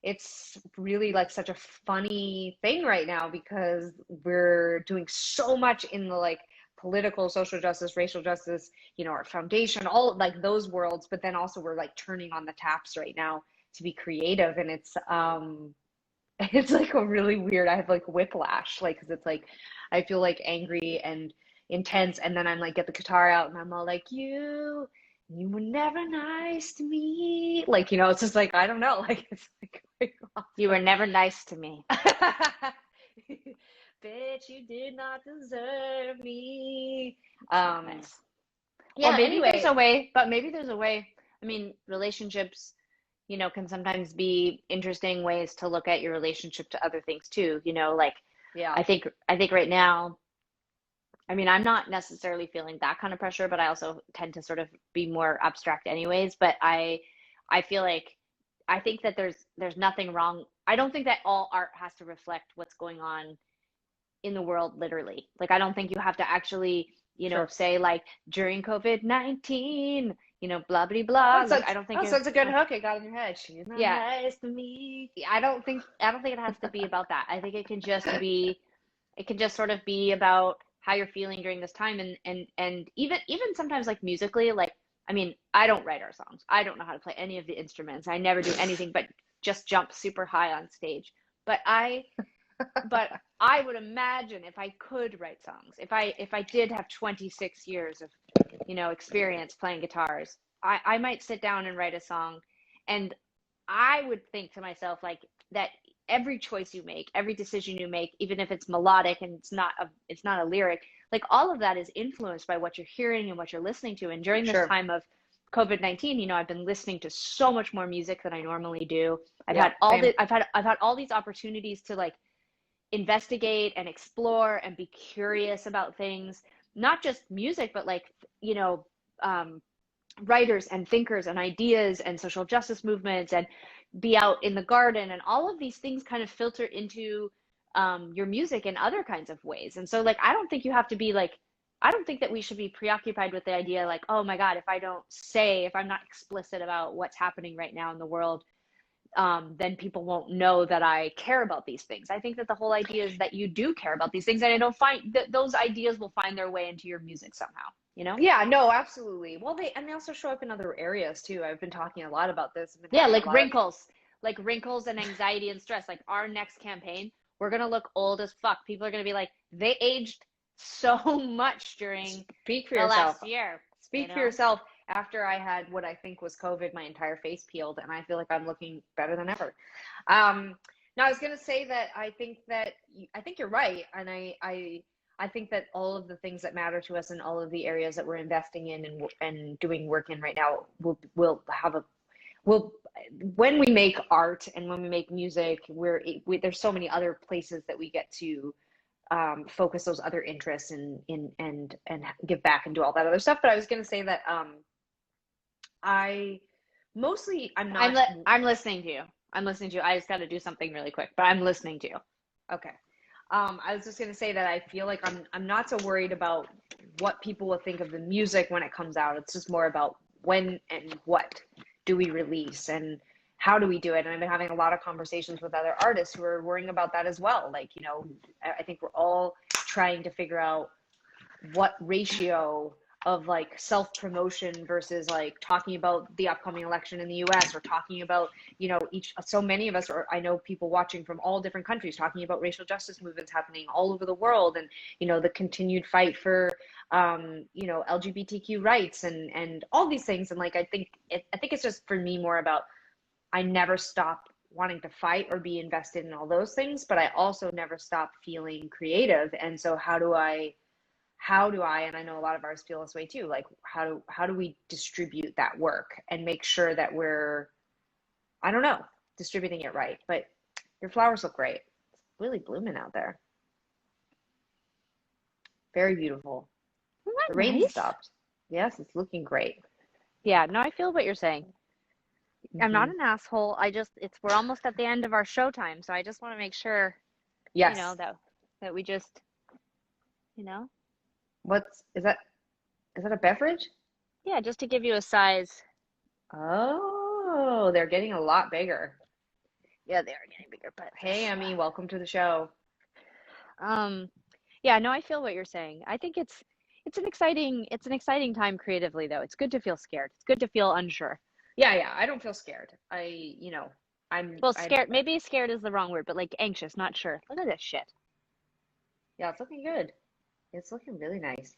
it's really like such a funny thing right now because we're doing so much in the like political, social justice, racial justice, our foundation, all like those worlds, but then also we're like turning on the taps right now to be creative. And it's like a really weird, I have like whiplash, like, cause it's like, I feel like angry and intense. And then I'm like, get the guitar out and I'm all like, you were never nice to me. Like, it's just like, I don't know. Like, it's like going off. You were never nice to me. Bitch, you did not deserve me. Nice. Yeah, Well, maybe there's anyway. a way, but maybe there's a way. I mean, relationships, can sometimes be interesting ways to look at your relationship to other things too. Like Yeah. I think right now, I mean, I'm not necessarily feeling that kind of pressure, but I also tend to sort of be more abstract anyways. But I feel like I think that there's nothing wrong. I don't think that all art has to reflect what's going on in the world literally. Like I don't think you have to actually, Sure. say like during COVID-19, blah blah blah. Like I don't think So it it's a good hook. It got in your head. She's not yeah. nice to me. I don't think it has to be about that. I think it can just sort of be about how you're feeling during this time. And even sometimes like musically, like I mean, I don't write our songs. I don't know how to play any of the instruments. I never do anything but just jump super high on stage. But I would imagine if I could write songs, if I did have 26 years of, experience playing guitars, I might sit down and write a song. And I would think to myself like that every choice you make, every decision you make, even if it's melodic and it's not a lyric, like all of that is influenced by what you're hearing and what you're listening to. And during this Sure. time of COVID-19, I've been listening to so much more music than I normally do. Yeah, same. I've had all these opportunities to like investigate and explore and be curious about things, not just music, but like, you know, um, writers and thinkers and ideas and social justice movements, and be out in the garden, and all of these things kind of filter into your music in other kinds of ways. And so like I don't think you have to be like, I don't think that we should be preoccupied with the idea like, oh my god, if I'm not explicit about what's happening right now in the world, then people won't know that I care about these things. I think that the whole idea is that you do care about these things, and I don't find that those ideas will find their way into your music somehow, you know? Yeah, no, absolutely. Well, they also show up in other areas too. I've been talking a lot about this. I've been Yeah, having a lot of like wrinkles and anxiety and stress. Like our next campaign, we're gonna look old as fuck. People are gonna be like, they aged so much during speak for the yourself. last year, you Speak for know? yourself. After I had what I think was COVID, my entire face peeled, and I feel like I'm looking better than ever. Now, I was going to say that I think you're right, and I think that all of the things that matter to us and all of the areas that we're investing in and doing work in right now will have a will when we make art and when we make music, there's so many other places that we get to focus those other interests and give back and do all that other stuff. But I was going to say that I mostly I'm not I'm listening to you. I'm listening to you. I just got to do something really quick, but I'm listening to you. okay. I was just going to say that I feel like I'm not so worried about what people will think of the music when it comes out. It's just more about when and what do we release and how do we do it. And I've been having a lot of conversations with other artists who are worrying about that as well. Like, you know, I think we're all trying to figure out what ratio of like self promotion versus like talking about the upcoming election in the US or talking about, you know, so many of us are, I know people watching from all different countries talking about racial justice movements happening all over the world, and, you know, the continued fight for, you know, LGBTQ rights and all these things. And like, I think it's just for me more about, I never stop wanting to fight or be invested in all those things, but I also never stop feeling creative. And so how do I, and I know a lot of ours feel this way too, like how do we distribute that work and make sure that we're, I don't know, distributing it right. But your flowers look great. It's really blooming out there. Very beautiful. Isn't The that rain nice? stopped. Yes, it's looking great. Yeah, no, I feel what you're saying. I'm not Hmm. an asshole. We're almost at the end of our showtime, so I just want to make sure, you know, Yes. that we just, you know, What's, is that a beverage? yeah, just to give you a size. Oh, they're getting a lot bigger. Yeah, they are getting bigger, but Hey, Emmy, welcome to the show. um, yeah, no, I feel what you're saying. I think it's an exciting time creatively though. It's good to feel scared. It's good to feel unsure. Yeah, yeah, I don't feel scared. You know, Well, I, scared, maybe scared is the wrong word, but like anxious, not sure. Look at this shit. yeah, it's looking good. It's looking really nice.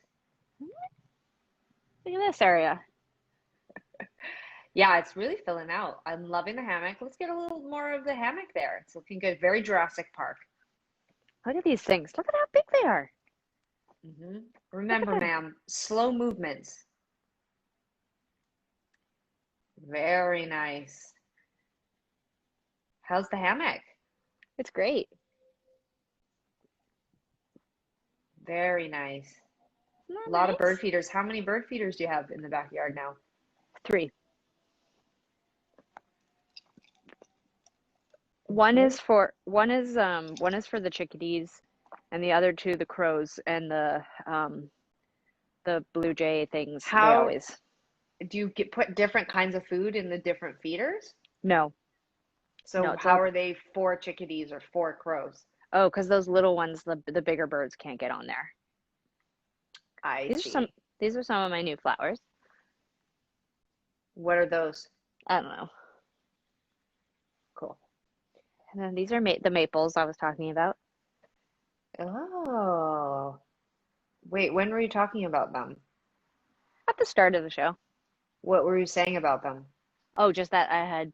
Look at this area. Yeah, it's really filling out. I'm loving the hammock. Let's get a little more of the hammock there. It's looking good. Very Jurassic Park. Look at these things. Look at how big they are. Hmm. Look at Remember, them. ma'am, slow movements. Very nice. How's the hammock? It's great. Very nice. Isn't A that lot of bird nice? feeders. How many bird feeders do you have in the backyard now? 3. Okay. One is for the chickadees, and the other two the crows and the blue jay things. They How always do you put different kinds of food in the different feeders? no no. So It's how all are they for chickadees or for crows? oh, because those little ones, the bigger birds can't get on there. I These are some see. these are some of my new flowers. What are those? I don't know. Cool. And then these are the maples I was talking about Oh, wait, when were you talking about them? at the start of the show. What were you saying about them? Oh, just that I had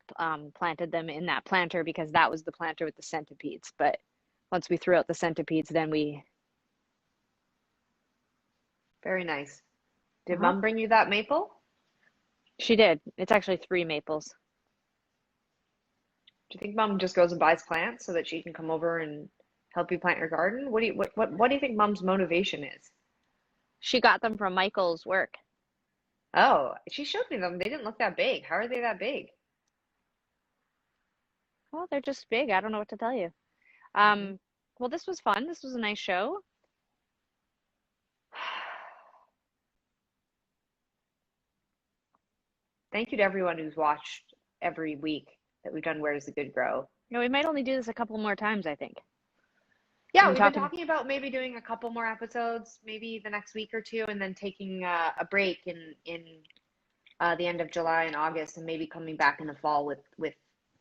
planted them in that planter because that was the planter with the centipedes. But once we threw out the centipedes, then we. Very nice. Did Uh-huh. Mom bring you that maple? She did. It's actually 3 maples. Do you think Mom just goes and buys plants so that she can come over and help you plant your garden? What do you think Mom's motivation is? She got them from Michael's work. Oh, she showed me them. They didn't look that big. How are they that big? Well, they're just big. I don't know what to tell you. Hmm. Um, well, this was fun. This was a nice show. Thank you to everyone who's watched every week. that we've done Where Does the Good Grow. No, we might only do this a couple more times, I think. Yeah, we've been talking about maybe doing a couple more episodes, maybe the next week or two, and then taking a break in the end of July and August, and maybe coming back in the fall with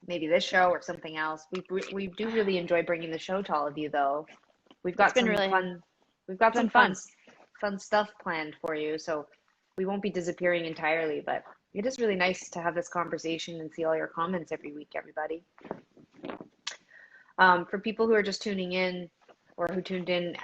maybe this show or something else. We do really enjoy bringing the show to all of you, though. We've got some fun. We've got some fun stuff planned for you, so we won't be disappearing entirely. But it is really nice to have this conversation and see all your comments every week, everybody. For people who are just tuning in or who tuned in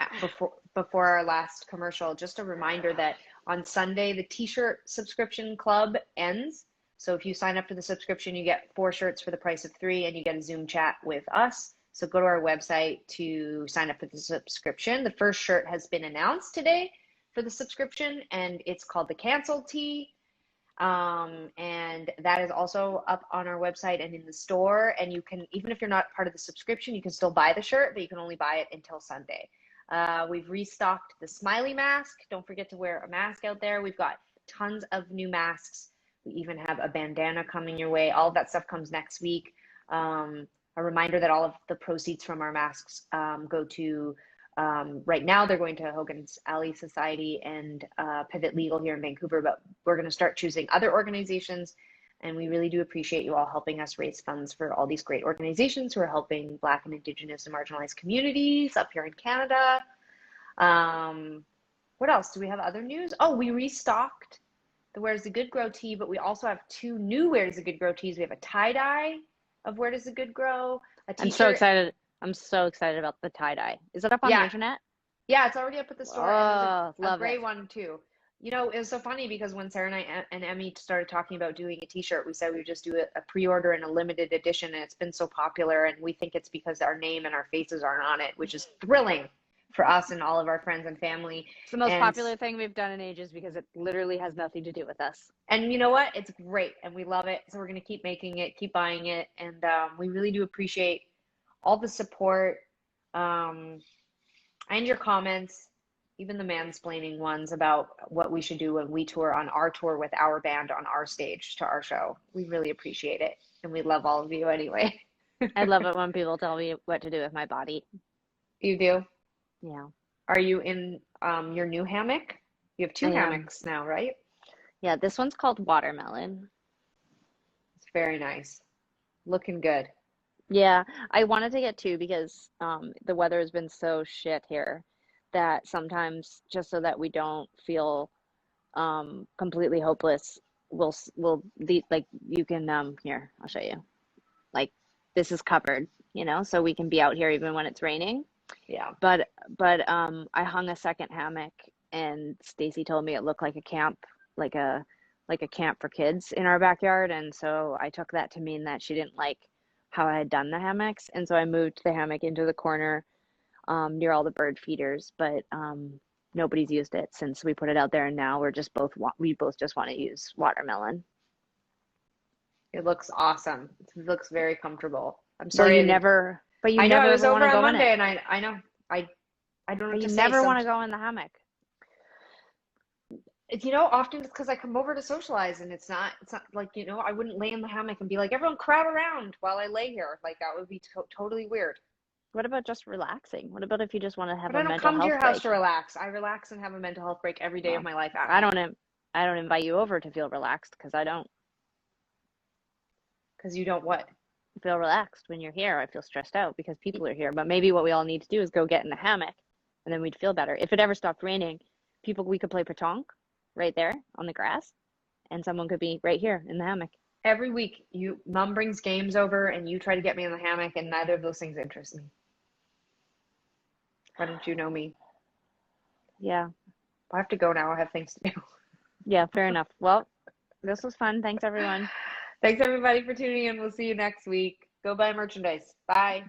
before our last commercial, just a reminder that on Sunday, the t-shirt subscription club ends. So if you sign up for the subscription, you get 4 shirts for the price of 3, and you get a Zoom chat with us. So go to our website to sign up for the subscription. The first shirt has been announced today for the subscription, and it's called the Cancel Tee. And that is also up on our website and in the store. And you can, even if you're not part of the subscription, you can still buy the shirt, but you can only buy it until Sunday. We've restocked the smiley mask. Don't forget to wear a mask out there. We've got tons of new masks. We even have a bandana coming your way. All of that stuff comes next week. A reminder that all of the proceeds from our masks go to, right now they're going to Hogan's Alley Society and Pivot Legal here in Vancouver, but we're going to start choosing other organizations. And we really do appreciate you all helping us raise funds for all these great organizations who are helping Black and Indigenous and marginalized communities up here in Canada. What else? Do we have other news? Oh, we restocked the Where Does the Good Grow tee, but we also have 2 new Where Does the Good Grow tees. We have a tie-dye of Where Does the Good Grow, a t-shirt. I'm so excited about the tie-dye. Is it up on the internet? Yeah, it's already up at the store. Oh, and there's a gray one too. You know, it was so funny because when Sara and Emmy started talking about doing a t-shirt, we said we would just do a pre-order and a limited edition, and it's been so popular, and we think it's because our name and our faces aren't on it, which is thrilling for us and all of our friends and family. It's the most popular thing we've done in ages because it literally has nothing to do with us. And you know what? It's great, and we love it, so we're going to keep making it, keep buying it, and we really do appreciate all the support and your comments, even the mansplaining ones about what we should do when we tour on our tour with our band on our stage to our show. We really appreciate it, and we love all of you anyway. I love it when people tell me what to do with my body. You do? Yeah. Are you in your new hammock? You have 2 hammocks now, right? Yeah, this one's called Watermelon. It's very nice. Looking good. Yeah, I wanted to get 2 because the weather has been so shit here that sometimes, just so that we don't feel completely hopeless, like you can here, I'll show you. Like, this is covered, you know, so we can be out here even when it's raining. Yeah. But I hung a second hammock, and Stacy told me it looked like a camp, like a camp for kids in our backyard, and so I took that to mean that she didn't like how I had done the hammocks, and so I moved the hammock into the corner near all the bird feeders, but nobody's used it since we put it out there, and now we both just want to use Watermelon. It looks awesome. It looks very comfortable. I'm sorry. Well, you never I know, I was over on Monday, and I know. I don't know what to say. You never want to go in the hammock. You know, often it's because I come over to socialize, and it's not like, you know, I wouldn't lay in the hammock and be like, everyone crowd around while I lay here. Like, that would be totally weird. What about just relaxing? What about if you just want to have a mental health break? I don't come to your house to relax. I relax and have a mental health break every day of my life. I don't invite you over to feel relaxed because I don't. Because you don't what? Feel relaxed when you're here. I feel stressed out because people are here. But maybe what we all need to do is go get in the hammock, and then we'd feel better. If it ever stopped raining, we could play pétanque right there on the grass, and someone could be right here in the hammock. Every week, Mom brings games over, and you try to get me in the hammock, and neither of those things interest me. Why don't you know me? Yeah. I have to go now. I have things to do. Yeah, fair enough. Well, this was fun. Thanks, everyone. Thanks, everybody, for tuning in. We'll see you next week. Go buy merchandise. Bye.